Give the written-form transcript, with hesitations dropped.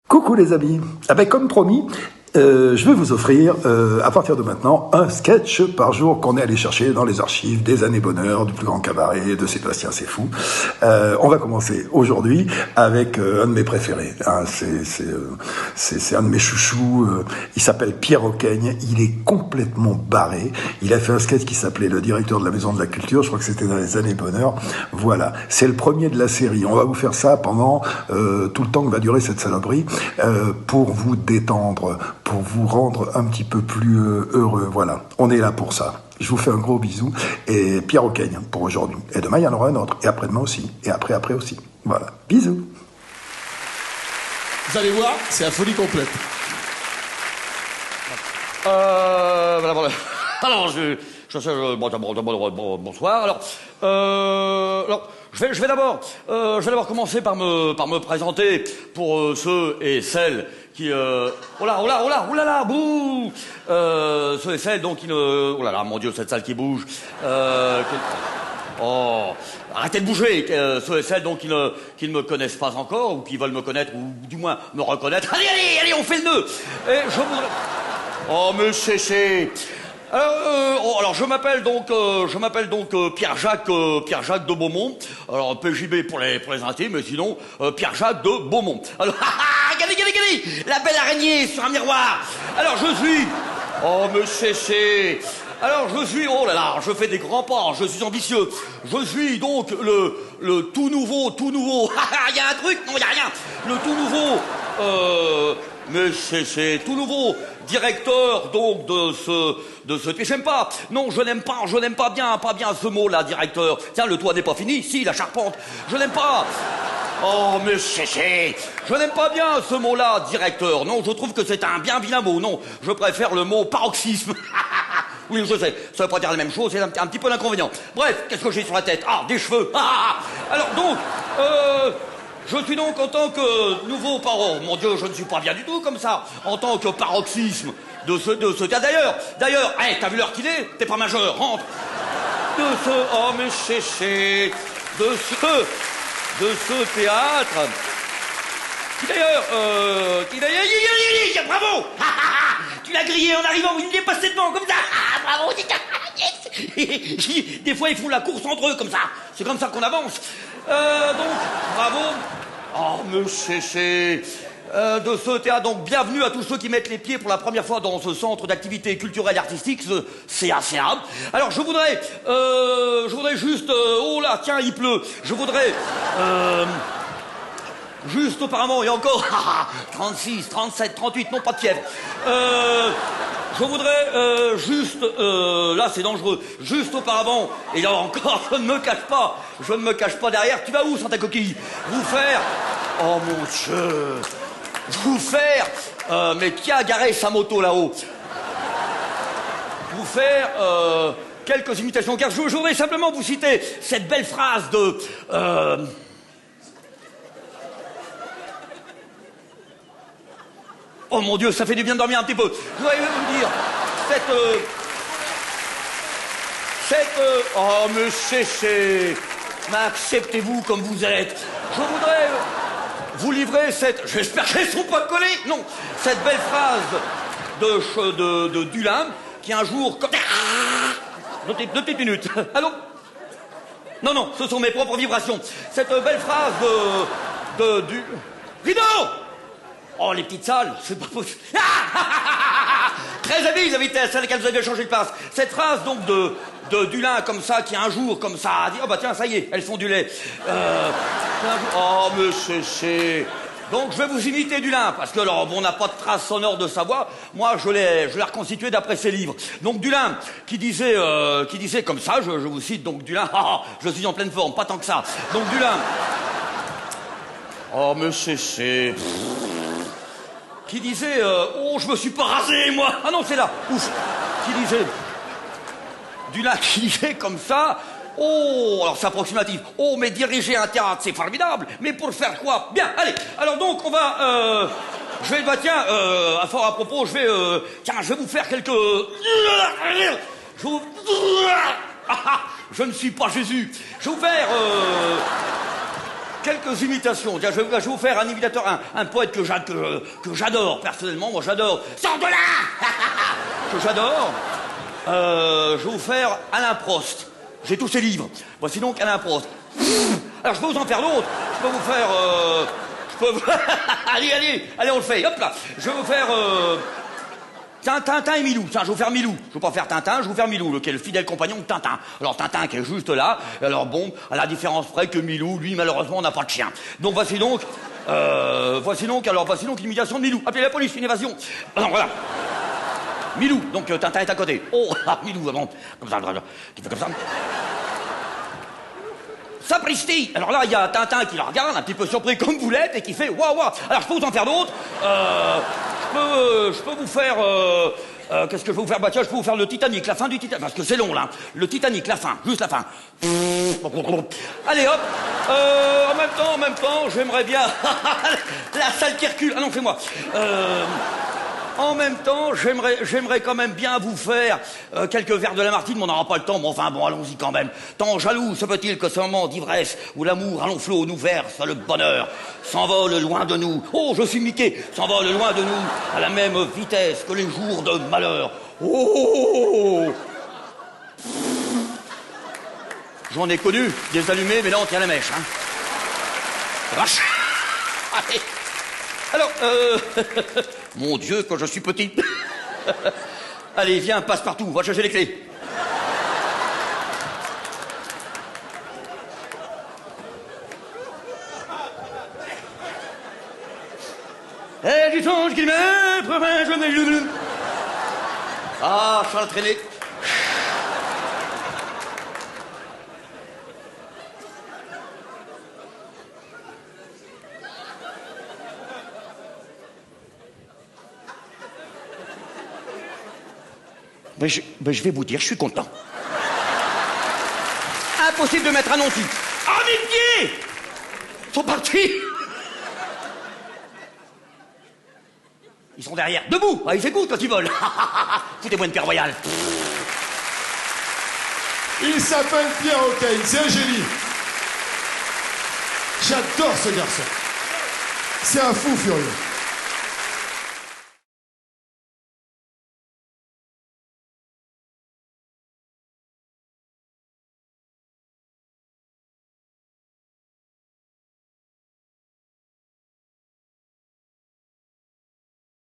Coucou les amis, comme promis, je vais vous offrir à partir de maintenant un sketch par jour qu'on est allé chercher dans les archives des années bonheur, du plus grand cabaret, de Sébastien C'est Fou. On va commencer aujourd'hui avec un de mes préférés. Hein, c'est un de mes chouchous. Il s'appelle Pierre Oquaigne. Il est complètement barré. Il a fait un sketch qui s'appelait Le directeur de la maison de la culture. Je crois que c'était dans les années bonheur. Voilà, c'est le premier de la série. On va vous faire ça pendant tout le temps que va durer cette saloperie pour vous détendre, pour vous rendre un petit peu plus heureux. Voilà, on est là pour ça. Je vous fais un gros bisou. Et Pierre Oquaigne pour aujourd'hui. Et demain, il y en aura un autre. Et après-demain aussi. Et après aussi. Voilà, bisous. Vous allez voir, c'est la folie complète. Voilà. Alors, bonsoir. Alors, je vais d'abord commencer par me présenter pour ceux et celles qui oh là, bouh, ceux et celles donc qui ne, oh là là, mon Dieu, cette salle qui bouge. Oh, arrêtez de bouger, ceux et celles donc qui ne me connaissent pas encore ou qui veulent me connaître ou du moins me reconnaître. Allez, on fait le nœud. Et je voudrais. Oh, mais c'est. Alors je m'appelle donc Pierre-Jacques de Beaumont. Alors PJB pour les intimes, mais sinon Pierre-Jacques de Beaumont. Alors regardez, la belle araignée sur un miroir. Alors je suis. Oh mais c'est. Alors je suis. Oh là là, je fais des grands pas. Je suis ambitieux. Je suis donc le tout nouveau. Il y a un truc? Non, il y a rien. Le tout nouveau. Mais c'est tout nouveau directeur donc de ce j'aime pas. Non, je n'aime pas bien ce mot-là, directeur. Tiens, le toit n'est pas fini. Si, la charpente. Je n'aime pas. Oh, mais je n'aime pas bien ce mot-là, directeur. Non, je trouve que c'est un bien vilain mot. Non, je préfère le mot paroxysme. Oui, je sais, ça veut pas dire la même chose, c'est un petit peu l'inconvénient. Bref, qu'est-ce que j'ai sur la tête? Ah, des cheveux. Alors donc, je suis donc en tant que nouveau paro. Mon Dieu, je ne suis pas bien du tout comme ça. En tant que paroxysme de ce théâtre. D'ailleurs, hey, t'as vu l'heure qu'il est? T'es pas majeur, rentre. Oh mais c'est de ce théâtre. Qui d'ailleurs, bravo. Tu l'as grillé en arrivant, il est passé devant comme ça. Bravo. Yes. Des fois, ils font la course entre eux comme ça. C'est comme ça qu'on avance. Donc, bravo. Oh, mais c'est de ce théâtre. Donc, bienvenue à tous ceux qui mettent les pieds pour la première fois dans ce centre d'activité culturelle et artistique, ce CACA. Alors, je voudrais juste... oh là, tiens, il pleut. Je voudrais... juste auparavant, et encore... 36, 37, 38, non, pas de fièvre. Je voudrais juste... là, c'est dangereux. Juste auparavant, et là encore, je ne me cache pas derrière. Tu vas où, sans ta coquille? Vous faire... Oh, mon Dieu. Vous faire... mais qui a garé sa moto là-haut? Vous faire... quelques imitations, car je voudrais simplement vous citer cette belle phrase de... Oh mon Dieu, ça fait du bien de dormir un petit peu. Je voudrais vous dire, oh mais c'est... Mais acceptez-vous comme vous êtes. Je voudrais vous livrer cette... J'espère qu'elles ne sont pas collées. Non, cette belle phrase de Dulin, qui un jour... Deux petites minutes. Allô? Non, ce sont mes propres vibrations. Cette belle phrase du... Rideau! Oh, les petites salles, c'est pas possible. Très habile, vous avez été à celle à laquelle vous avez changé de place. Cette phrase, donc, de Dulin, comme ça, qui un jour, comme ça, a dit, oh bah tiens, ça y est, elles font du lait. Oh, mais c'est... Donc, je vais vous imiter Dulin, parce que, alors, bon, on n'a pas de trace sonore de sa voix. Moi, je l'ai reconstitué d'après ses livres. Donc, Dulin, qui disait comme ça, je vous cite, donc, Dulin, je suis en pleine forme, pas tant que ça. Donc, Dulin... Oh, mais c'est... Qui disait oh, je me suis pas rasé, moi. Ah non, c'est là. Ouf. Dulin qui disait comme ça. Oh, alors c'est approximatif. Oh, mais diriger un théâtre, c'est formidable. Mais pour faire quoi? Bien, allez. Alors donc, on va... je vais... Bah tiens, à fort à propos, je vais vous faire quelques... Je ne suis pas Jésus. Je vais vous faire... quelques imitations. Tiens, je vais vous faire un imitateur, un poète que j'adore personnellement. Moi, j'adore. Sors de là que j'adore. Je vais vous faire Alain Prost. J'ai tous ses livres. Voici donc Alain Prost. Alors, je peux vous en faire d'autres. Je peux vous faire... allez, on le fait. Hop là. Je vais vous faire... Tintin et Milou. Tiens, je vais vous faire Milou. Je vais pas faire Tintin, je vais vous faire Milou, qui est le fidèle compagnon de Tintin. Alors Tintin qui est juste là. Et alors bon, à la différence près que Milou, lui, malheureusement, n'a pas de chien. Donc voici donc l'imitation de Milou. Appelez la police, une évasion. Alors voilà. Milou, donc Tintin est à côté. Oh, Milou, vraiment. Comme ça, qui fait comme ça. Sapristi! Alors là, il y a Tintin qui la regarde, un petit peu surpris comme vous l'êtes, et qui fait waouh, waouh. Alors je peux vous en faire d'autres. Je peux vous faire... qu'est-ce que je peux vous faire? Bah tiens, je peux vous faire le Titanic, la fin du Titanic, parce que c'est long là. Le Titanic, la fin, juste la fin. Allez hop. En même temps, j'aimerais bien... la salle qui recule. Ah non, c'est moi. En même temps, j'aimerais quand même bien vous faire quelques verres de Lamartine, mais on n'aura pas le temps. Mais enfin bon, allons-y quand même. Tant jaloux se peut-il que ce moment d'ivresse où l'amour à long flot nous verse le bonheur s'envole loin de nous. Oh, je suis Mickey, s'envole loin de nous à la même vitesse que les jours de malheur. Oh, j'en ai connu des allumés, mais là on tient la mèche. Hein. Vache. Allez. Alors, mon Dieu, quand je suis petit. Allez, viens, passe partout, va chercher les clés. Eh, du songe qu'il me promet, je me... Ah, Charles Trenet. Je vais vous dire, je suis content. Impossible de mettre un nom dessus. Ah, mes pieds sont partis. Ils sont derrière. Debout. Ah, ils écoutent quand ils volent. Foutez-moi une paire royale. Il s'appelle Pierre Ocaille, c'est un génie. J'adore ce garçon. C'est un fou furieux.